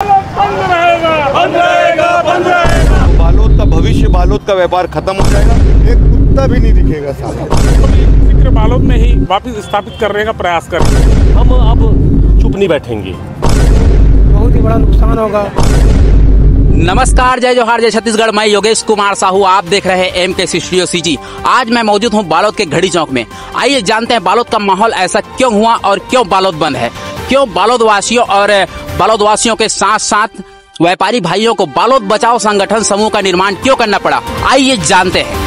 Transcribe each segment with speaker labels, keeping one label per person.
Speaker 1: बंद रहेगा, बंद रहेगा, बंद रहेगा।
Speaker 2: बालोद का भविष्य, बालोद का व्यापार खत्म हो जाएगा। एक कुत्ता भी नहीं दिखेगा सामने।
Speaker 1: फिक्र बालोद में ही वापस स्थापित करने का प्रयास करेंगे।
Speaker 3: हम अब चुप नहीं बैठेंगे।
Speaker 4: बहुत ही बड़ा नुकसान होगा।
Speaker 5: नमस्कार, जय जोहार, जय छत्तीसगढ़। मैं योगेश कुमार साहू, आप देख रहे हैं MK स्टूडियो CG। आज मैं मौजूद हूं बालोद के घड़ी चौक में। आइए जानते हैं बालोद का माहौल ऐसा क्यों हुआ और क्यों बालोद बंद है, क्यों बालोद वासियों और बालोद वासियों के साथ साथ व्यापारी भाइयों को बालोद बचाओ संगठन समूह का निर्माण क्यों करना पड़ा। आइए जानते हैं।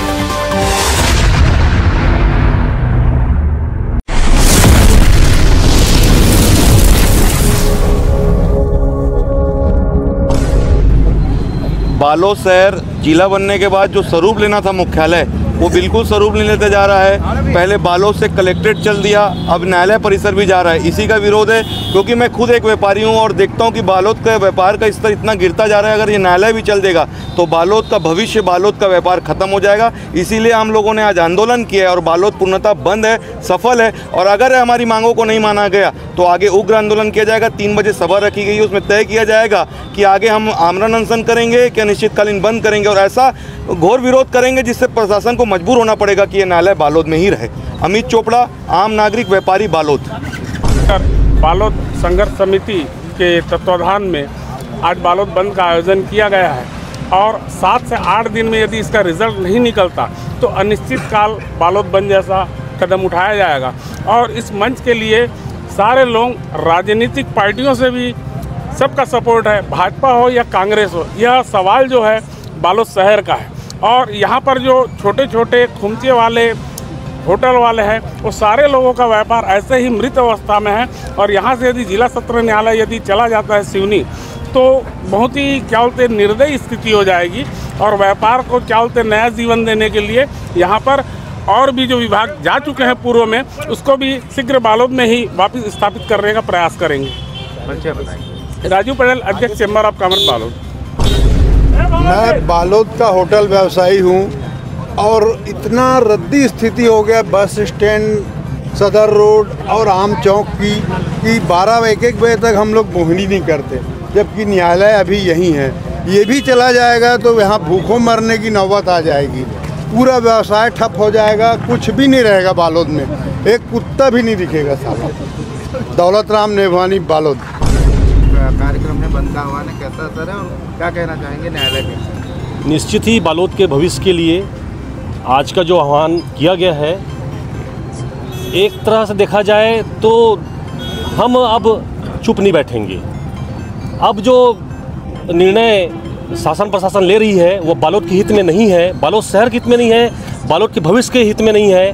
Speaker 2: बालोद शहर जिला बनने के बाद जो स्वरूप लेना था मुख्यालय, वो बिल्कुल स्वरूप नहीं लेते जा रहा है। पहले बालोद से कलेक्ट्रेट चल दिया, अब न्यायालय परिसर भी जा रहा है। इसी का विरोध है, क्योंकि मैं खुद एक व्यापारी हूँ और देखता हूँ कि बालोद का व्यापार का स्तर इतना गिरता जा रहा है। अगर ये न्यायालय भी चल देगा तो बालोद का भविष्य, बालोद का व्यापार खत्म हो जाएगा। इसीलिए हम लोगों ने आज आंदोलन किया है और बालोद पूर्णतः बंद है, सफल है। और अगर हमारी मांगों को नहीं माना गया तो आगे उग्र आंदोलन किया जाएगा। 3 बजे सभा रखी गई है, उसमें तय किया जाएगा कि आगे हम आमरण अनशन करेंगे क्या अनिश्चितकालीन बंद करेंगे, और ऐसा घोर विरोध करेंगे जिससे प्रशासन को मजबूर होना पड़ेगा कि ये न्यायालय बालोद में ही रहे। अमित चोपड़ा, आम नागरिक, व्यापारी, बालोद।
Speaker 1: बालोद संघर्ष समिति के तत्वाधान में आज बालोद बंद का आयोजन किया गया है और 7 से 8 दिन में यदि इसका रिजल्ट नहीं निकलता तो अनिश्चित काल बालोद बंद जैसा कदम उठाया जाएगा। और इस मंच के लिए सारे लोग, राजनीतिक पार्टियों से भी सबका सपोर्ट है, भाजपा हो या कांग्रेस हो। यह सवाल जो है बालोद शहर का है और यहाँ पर जो छोटे छोटे खुमचे वाले होटल वाले हैं, वो सारे लोगों का व्यापार ऐसे ही मृत अवस्था में है। और यहाँ से यदि जिला सत्र न्यायालय यदि चला जाता है सिवनी, तो बहुत ही क्या बोलते निर्दयी स्थिति हो जाएगी और व्यापार को क्या बोलते नया जीवन देने के लिए यहाँ पर और भी जो विभाग जा चुके हैं पूर्व में, उसको भी शीघ्र बालोद में ही वापस स्थापित करने का प्रयास करेंगे। राजू पटेल, अध्यक्ष चैम्बर ऑफ कॉमर्स बालोद।
Speaker 6: मैं बालोद का होटल व्यवसायी हूँ और इतना रद्दी स्थिति हो गया बस स्टैंड, सदर रोड और आम चौक की कि 12-1 बजे तक हम लोग मोहिनी नहीं करते, जबकि न्यायालय अभी यहीं है। ये भी चला जाएगा तो यहाँ भूखों मरने की नौबत आ जाएगी। पूरा व्यवसाय ठप हो जाएगा, कुछ भी नहीं रहेगा बालोद में, एक कुत्ता भी नहीं दिखेगा सामने। दौलत राम नेवानी, बालोद।
Speaker 7: कार्यक्रम में बंद का आह्वान कैसा असर है और क्या कहना चाहेंगे न्यायालय में?
Speaker 3: निश्चित ही बालोद के भविष्य के लिए आज का जो आह्वान किया गया है, एक तरह से देखा जाए तो हम अब चुप नहीं बैठेंगे। अब जो निर्णय शासन प्रशासन ले रही है वो बालोद के हित में नहीं है, बालोद शहर के हित में नहीं है, बालोद के भविष्य के हित में नहीं है।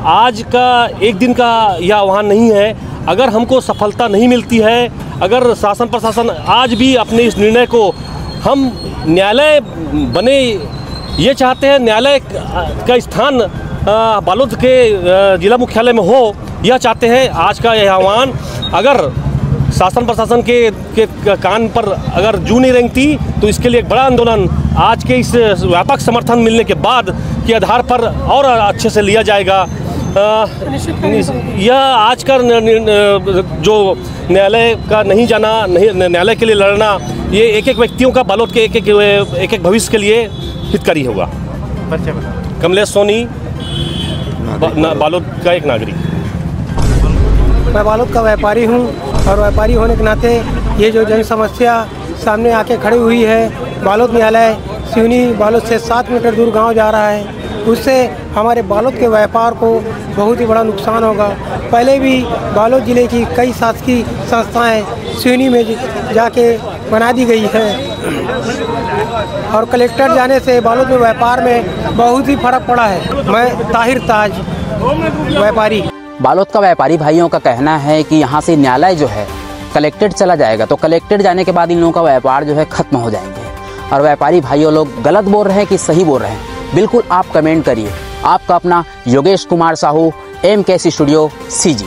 Speaker 3: आज का एक दिन का यह आह्वान नहीं है। अगर हमको सफलता नहीं मिलती है, अगर शासन प्रशासन आज भी अपने इस निर्णय को, हम न्यायालय बने ये चाहते हैं, न्यायालय का स्थान बालोद के जिला मुख्यालय में हो, यह चाहते हैं। आज का यह आह्वान अगर शासन प्रशासन के कान पर अगर जू नहीं रेंगती तो इसके लिए एक बड़ा आंदोलन आज के इस व्यापक समर्थन मिलने के बाद के आधार पर और अच्छे से लिया जाएगा। यह आज का जो न्यायालय का नहीं जाना, नहीं न्यायालय के लिए लड़ना, ये एक व्यक्तियों का बालोद के एक भविष्य के लिए हितकारी होगा। कमलेश सोनी, बालोद का एक नागरिक।
Speaker 4: मैं बालोद का व्यापारी हूँ और व्यापारी होने के नाते ये जो जन समस्या सामने आके खड़ी हुई है, बालोद न्यायालय सिवनी बालोद से 7 मीटर दूर गांव जा रहा है, उससे हमारे बालोद के व्यापार को बहुत ही बड़ा नुकसान होगा। पहले भी बालोद ज़िले की कई शासकीय संस्थाएं सिवनी में जाके बना दी गई है और कलेक्टर जाने से बालोद में व्यापार में बहुत ही फर्क पड़ा है। मैं ताहिर ताज, व्यापारी।
Speaker 5: बालोद का व्यापारी भाइयों का कहना है कि यहाँ से न्यायालय जो है कलेक्टेड चला जाएगा तो कलेक्टेड जाने के बाद इन लोगों का व्यापार जो है खत्म हो जाएंगे। और व्यापारी भाइयों लोग गलत बोल रहे हैं कि सही बोल रहे हैं, बिल्कुल आप कमेंट करिए। आपका अपना Yogesh Kumar Sahu, MK studio CG।